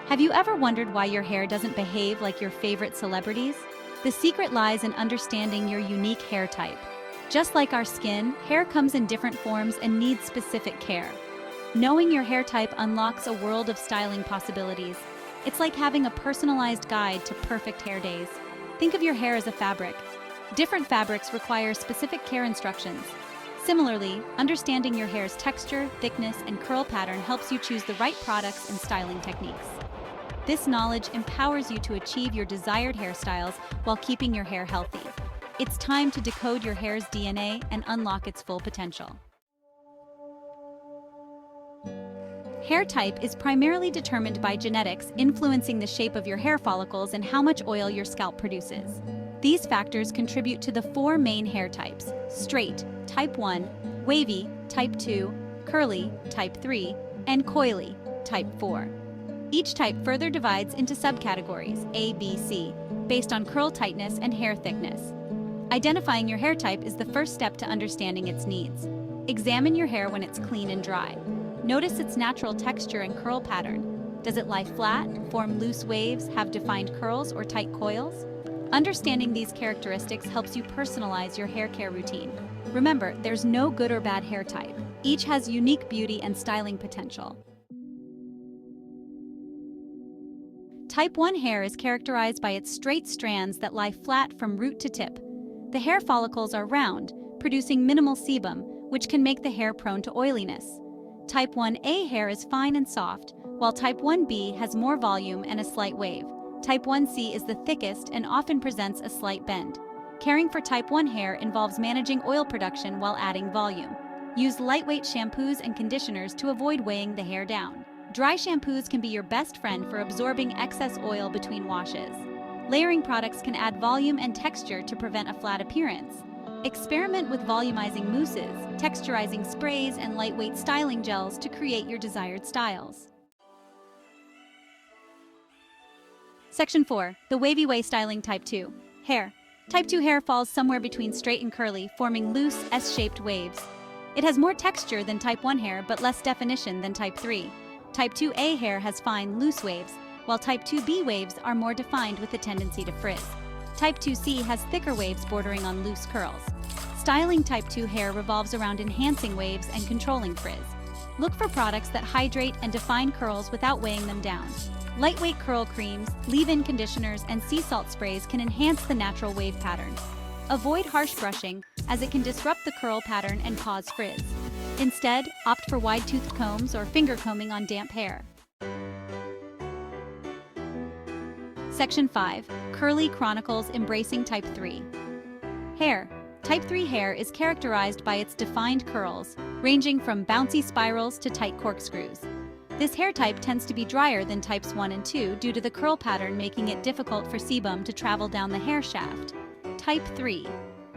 Have you ever wondered why your hair doesn't behave like your favorite celebrities? The secret lies in understanding your unique hair type. Just like our skin, hair comes in different forms and needs specific care. Knowing your hair type unlocks a world of styling possibilities. It's like having a personalized guide to perfect hair days. Think of your hair as a fabric. Different fabrics require specific care instructions. Similarly, understanding your hair's texture, thickness, and curl pattern helps you choose the right products and styling techniques. This knowledge empowers you to achieve your desired hairstyles while keeping your hair healthy. It's time to decode your hair's DNA and unlock its full potential. Hair type is primarily determined by genetics, influencing the shape of your hair follicles and how much oil your scalp produces. These factors contribute to the four main hair types: straight, type 1, wavy, type 2, curly, type 3, and coily, type 4. Each type further divides into subcategories, A, B, C, based on curl tightness and hair thickness. Identifying your hair type is the first step to understanding its needs. Examine your hair when it's clean and dry. Notice its natural texture and curl pattern. Does it lie flat, form loose waves, have defined curls, or tight coils? Understanding these characteristics helps you personalize your hair care routine. Remember, there's no good or bad hair type. Each has unique beauty and styling potential. Type 1 hair is characterized by its straight strands that lie flat from root to tip. The hair follicles are round, producing minimal sebum, which can make the hair prone to oiliness. Type 1A hair is fine and soft, while Type 1B has more volume and a slight wave. Type 1C is the thickest and often presents a slight bend. Caring for Type 1 hair involves managing oil production while adding volume. Use lightweight shampoos and conditioners to avoid weighing the hair down. Dry shampoos can be your best friend for absorbing excess oil between washes. Layering products can add volume and texture to prevent a flat appearance. Experiment with volumizing mousses, texturizing sprays, and lightweight styling gels to create your desired styles. Section 4. The wavy way styling Type 2. Hair. Type 2 hair falls somewhere between straight and curly, forming loose, S-shaped waves. It has more texture than Type 1 hair, but less definition than Type 3. Type 2A hair has fine, loose waves, while Type 2B waves are more defined with a tendency to frizz. Type 2C has thicker waves bordering on loose curls. Styling Type 2 hair revolves around enhancing waves and controlling frizz. Look for products that hydrate and define curls without weighing them down. Lightweight curl creams, leave-in conditioners, and sea salt sprays can enhance the natural wave pattern. Avoid harsh brushing, as it can disrupt the curl pattern and cause frizz. Instead, opt for wide-toothed combs or finger combing on damp hair. Section 5. Curly Chronicles Embracing Type 3. Hair. Type 3 hair is characterized by its defined curls, ranging from bouncy spirals to tight corkscrews. This hair type tends to be drier than Types 1 and 2 due to the curl pattern making it difficult for sebum to travel down the hair shaft. Type 3.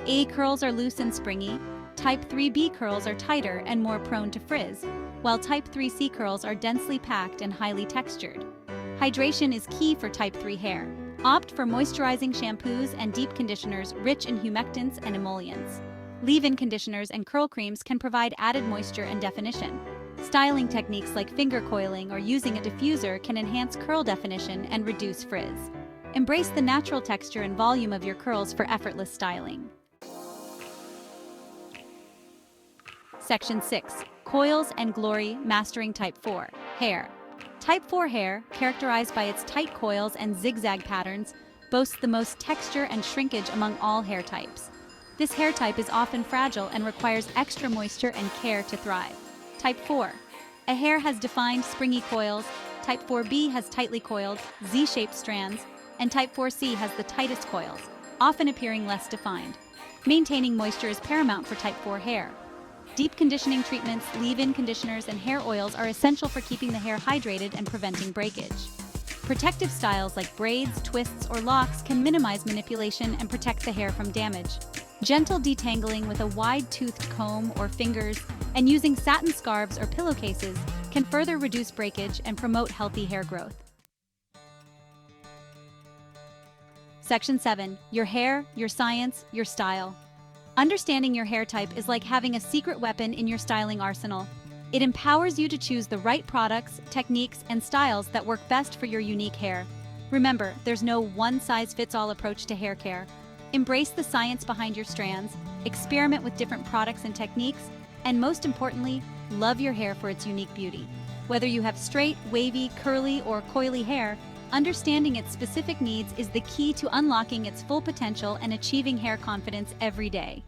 A curls are loose and springy. Type 3B curls are tighter and more prone to frizz, while Type 3C curls are densely packed and highly textured. Hydration is key for Type 3 hair. Opt for moisturizing shampoos and deep conditioners rich in humectants and emollients. Leave-in conditioners and curl creams can provide added moisture and definition. Styling techniques like finger coiling or using a diffuser can enhance curl definition and reduce frizz. Embrace the natural texture and volume of your curls for effortless styling. Section 6. Coils and Glory Mastering Type 4. Hair. Type 4 hair, characterized by its tight coils and zigzag patterns, boasts the most texture and shrinkage among all hair types. This hair type is often fragile and requires extra moisture and care to thrive. Type 4. A hair has defined, springy coils. Type 4B has tightly coiled, Z-shaped strands, and Type 4C has the tightest coils, often appearing less defined. Maintaining moisture is paramount for Type 4 hair. Deep conditioning treatments, leave-in conditioners, and hair oils are essential for keeping the hair hydrated and preventing breakage. Protective styles like braids, twists, or locks can minimize manipulation and protect the hair from damage. Gentle detangling with a wide-toothed comb or fingers and using satin scarves or pillowcases can further reduce breakage and promote healthy hair growth. Section 7. Your hair, your science, your style. Understanding your hair type is like having a secret weapon in your styling arsenal. It empowers you to choose the right products, techniques, and styles that work best for your unique hair. Remember, there's no one-size-fits-all approach to hair care. Embrace the science behind your strands, experiment with different products and techniques, and most importantly, love your hair for its unique beauty. Whether you have straight, wavy, curly, or coily hair, understanding its specific needs is the key to unlocking its full potential and achieving hair confidence every day.